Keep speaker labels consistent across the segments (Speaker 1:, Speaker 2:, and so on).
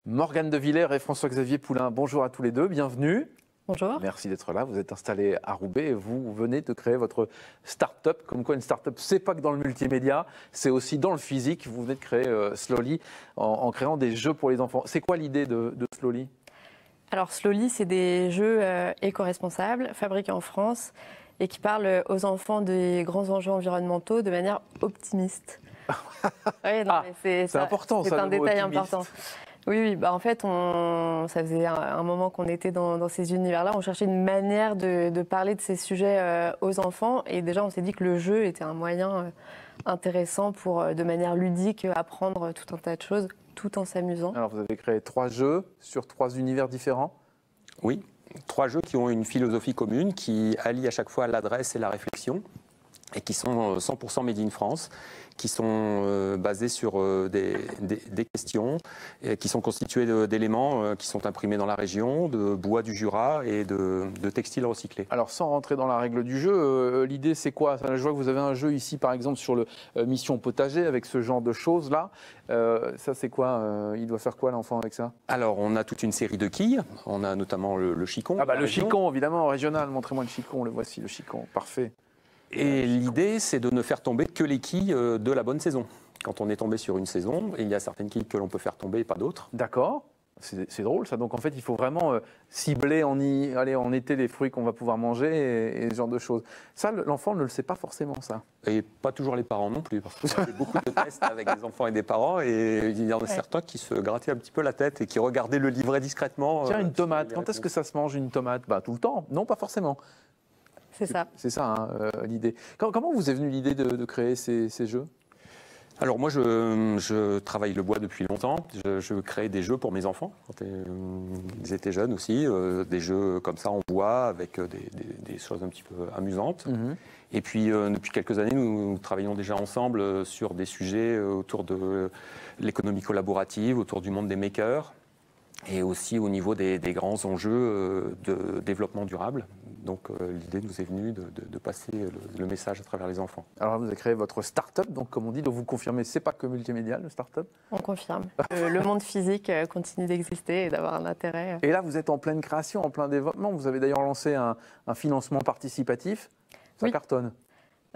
Speaker 1: Morgane de Villers et François-Xavier Poulain, bonjour à tous les deux, bienvenue.
Speaker 2: Bonjour.
Speaker 1: Merci d'être là, vous êtes installé à Roubaix et vous venez de créer votre start-up. Comme quoi une start-up, c'est pas que dans le multimédia, c'est aussi dans le physique. Vous venez de créer Slowly en créant des jeux pour les enfants. C'est quoi l'idée de Slowly ?
Speaker 2: Alors Slowly, c'est des jeux éco-responsables, fabriqués en France et qui parlent aux enfants des grands enjeux environnementaux de manière optimiste. Ouais, non,
Speaker 1: c'est important,
Speaker 2: c'est un détail important. Oui, bah en fait, ça faisait un moment qu'on était dans ces univers-là. On cherchait une manière de parler de ces sujets aux enfants. Et déjà, on s'est dit que le jeu était un moyen intéressant pour, de manière ludique, apprendre tout un tas de choses, tout en s'amusant.
Speaker 1: Alors, vous avez créé 3 jeux sur 3 univers différents ?
Speaker 3: Oui, 3 jeux qui ont une philosophie commune, qui allient à chaque fois l'adresse et la réflexion, et qui sont 100% made in France, qui sont basés sur des questions, et qui sont constitués d'éléments qui sont imprimés dans la région, de bois du Jura et de textiles recyclés.
Speaker 1: Alors sans rentrer dans la règle du jeu, l'idée c'est quoi ? Je vois que vous avez un jeu ici par exemple sur le Mission Potager avec ce genre de choses là. Ça c'est quoi ? Il doit faire quoi l'enfant avec ça ?
Speaker 3: Alors on a toute une série de quilles, on a notamment le chicon.
Speaker 1: Ah bah le chicon évidemment, régional, montrez-moi le chicon, le voici le chicon, parfait.
Speaker 3: Et l'idée, c'est de ne faire tomber que les quilles de la bonne saison. Quand on est tombé sur une saison, il y a certaines quilles que l'on peut faire tomber et pas d'autres.
Speaker 1: D'accord, c'est drôle ça. Donc en fait, il faut vraiment cibler en été les fruits qu'on va pouvoir manger et ce genre de choses. Ça, l'enfant ne le sait pas forcément, ça.
Speaker 3: Et pas toujours les parents non plus. Parce que j'ai beaucoup de tests avec des enfants et des parents et il y en a certains qui se grattaient un petit peu la tête et qui regardaient le livret discrètement.
Speaker 1: Tiens, une tomate, quand est-ce que ça se mange une tomate ? Bah, tout le temps. Non, pas forcément.
Speaker 2: C'est ça.
Speaker 1: C'est ça l'idée. Comment vous est venue l'idée de créer ces jeux ?
Speaker 3: Alors moi, je travaille le bois depuis longtemps. Je crée des jeux pour mes enfants quand ils étaient jeunes aussi, des jeux comme ça en bois avec des choses un petit peu amusantes. Mm-hmm. Et puis depuis quelques années, nous travaillons déjà ensemble sur des sujets autour de l'économie collaborative, autour du monde des makers. Et aussi au niveau des grands enjeux de développement durable. Donc l'idée nous est venue de passer le message à travers les enfants.
Speaker 1: Alors vous avez créé votre start-up, donc comme on dit, donc vous confirmez, c'est pas que multimédia le start-up ?
Speaker 2: On confirme. Le monde physique continue d'exister et d'avoir un intérêt.
Speaker 1: Et là vous êtes en pleine création, en plein développement. Vous avez d'ailleurs lancé un financement participatif. Ça cartonne.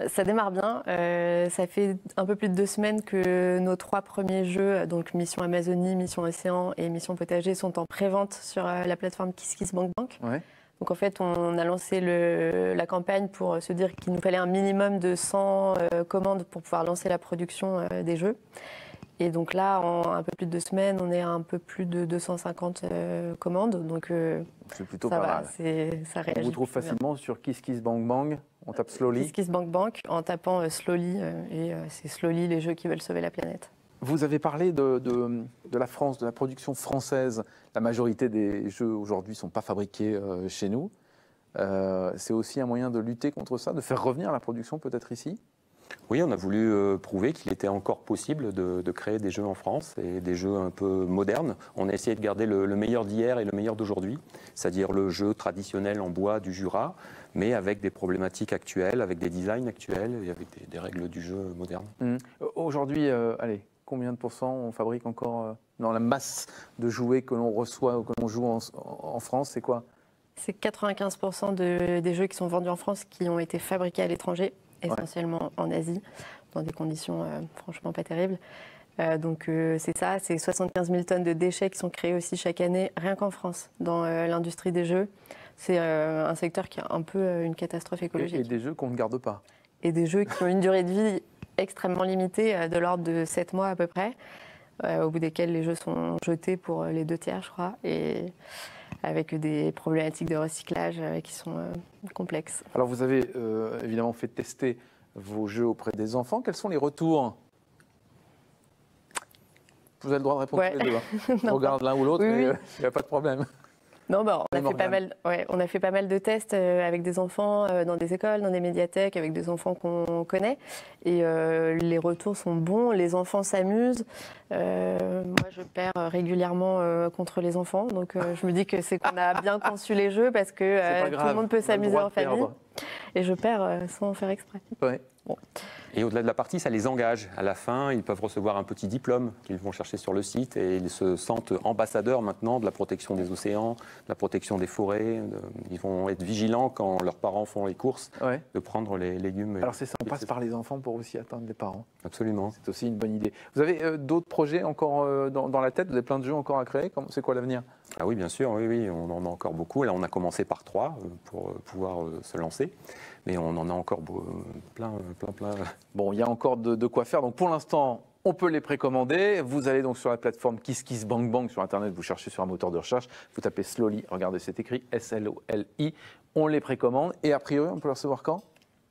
Speaker 2: Ça démarre bien. Ça fait un peu plus de 2 semaines que nos 3 premiers jeux, donc Mission Amazonie, Mission Océan et Mission Potager, sont en pré-vente sur la plateforme KissKissBankBank. Ouais. Donc en fait, on a lancé la campagne pour se dire qu'il nous fallait un minimum de 100 commandes pour pouvoir lancer la production des jeux. Et donc là, en un peu plus de 2 semaines, on est à un peu plus de 250 commandes. Donc
Speaker 1: c'est plutôt pas mal.
Speaker 2: Ça réagit.
Speaker 1: On vous trouve facilement bien sur KissKissBankBank. On tape Slowly.
Speaker 2: KissKissBankBank en tapant Slowly. Et c'est Slowly, les jeux qui veulent sauver la planète.
Speaker 1: Vous avez parlé de la France, de la production française. La majorité des jeux aujourd'hui ne sont pas fabriqués chez nous. C'est aussi un moyen de lutter contre ça, de faire revenir la production peut-être ici ?
Speaker 3: Oui, on a voulu prouver qu'il était encore possible de créer des jeux en France et des jeux un peu modernes. On a essayé de garder le meilleur d'hier et le meilleur d'aujourd'hui, c'est-à-dire le jeu traditionnel en bois du Jura, mais avec des problématiques actuelles, avec des designs actuels et avec des règles du jeu modernes.
Speaker 1: Aujourd'hui, combien de pourcents on fabrique encore dans la masse de jouets que l'on reçoit ou que l'on joue en France ? C'est quoi ?
Speaker 2: C'est 95% des jeux qui sont vendus en France qui ont été fabriqués à l'étranger, essentiellement en Asie, dans des conditions franchement pas terribles. Donc c'est ça, c'est 75 000 tonnes de déchets qui sont créés aussi chaque année, rien qu'en France, dans l'industrie des jeux. C'est un secteur qui est un peu une catastrophe écologique.
Speaker 1: Et des jeux qu'on ne garde pas.
Speaker 2: Et des jeux qui ont une durée de vie extrêmement limitée, de l'ordre de 7 mois à peu près, au bout desquels les jeux sont jetés pour les 2 tiers, je crois, et avec des problématiques de recyclage qui sont complexes. Alors
Speaker 1: vous avez évidemment fait tester vos jeux auprès des enfants. Quels sont les retours ? Vous avez le droit de répondre tous les deux. Hein. On regarde l'un ou l'autre, mais il n'y a pas de problème.
Speaker 2: Non, bah, on a fait pas mal de tests avec des enfants dans des écoles, dans des médiathèques, avec des enfants qu'on connaît. Et les retours sont bons, les enfants s'amusent. Moi, je perds régulièrement contre les enfants. Donc, je me dis que c'est qu'on a bien conçu les jeux parce que tout le monde peut s'amuser en famille. Et je perds sans faire exprès.
Speaker 1: Ouais.
Speaker 2: Bon.
Speaker 3: Et au-delà de la partie, ça les engage. À la fin, ils peuvent recevoir un petit diplôme qu'ils vont chercher sur le site et ils se sentent ambassadeurs maintenant de la protection des océans, de la protection des forêts. Ils vont être vigilants quand leurs parents font les courses,
Speaker 1: Ouais.
Speaker 3: de prendre les légumes.
Speaker 1: Alors c'est ça, on passe par les enfants pour aussi atteindre les parents.
Speaker 3: Absolument.
Speaker 1: C'est aussi une bonne idée. Vous avez d'autres projets encore dans la tête? Vous avez plein de jeux encore à créer? C'est quoi l'avenir?
Speaker 3: Ah oui, bien sûr, oui, on en a encore beaucoup. Là, on a commencé par 3 pour pouvoir se lancer. Mais on en a encore plein.
Speaker 1: Bon, il y a encore de quoi faire. Donc pour l'instant, on peut les précommander. Vous allez donc sur la plateforme KissKissBankBank sur Internet, vous cherchez sur un moteur de recherche, vous tapez Slowly, regardez, c'est écrit S-L-O-L-I. On les précommande et a priori, on peut les recevoir quand?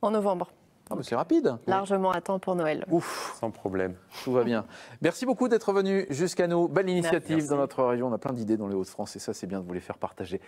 Speaker 2: En novembre.
Speaker 1: Ah, mais c'est rapide.
Speaker 2: Largement à temps pour Noël.
Speaker 1: Ouf,
Speaker 3: Sans problème.
Speaker 1: tout va bien. Merci beaucoup d'être venu jusqu'à nous. Belle initiative
Speaker 3: Merci.
Speaker 1: dans notre région. On a plein d'idées dans les Hauts-de-France et ça, c'est bien de vous les faire partager.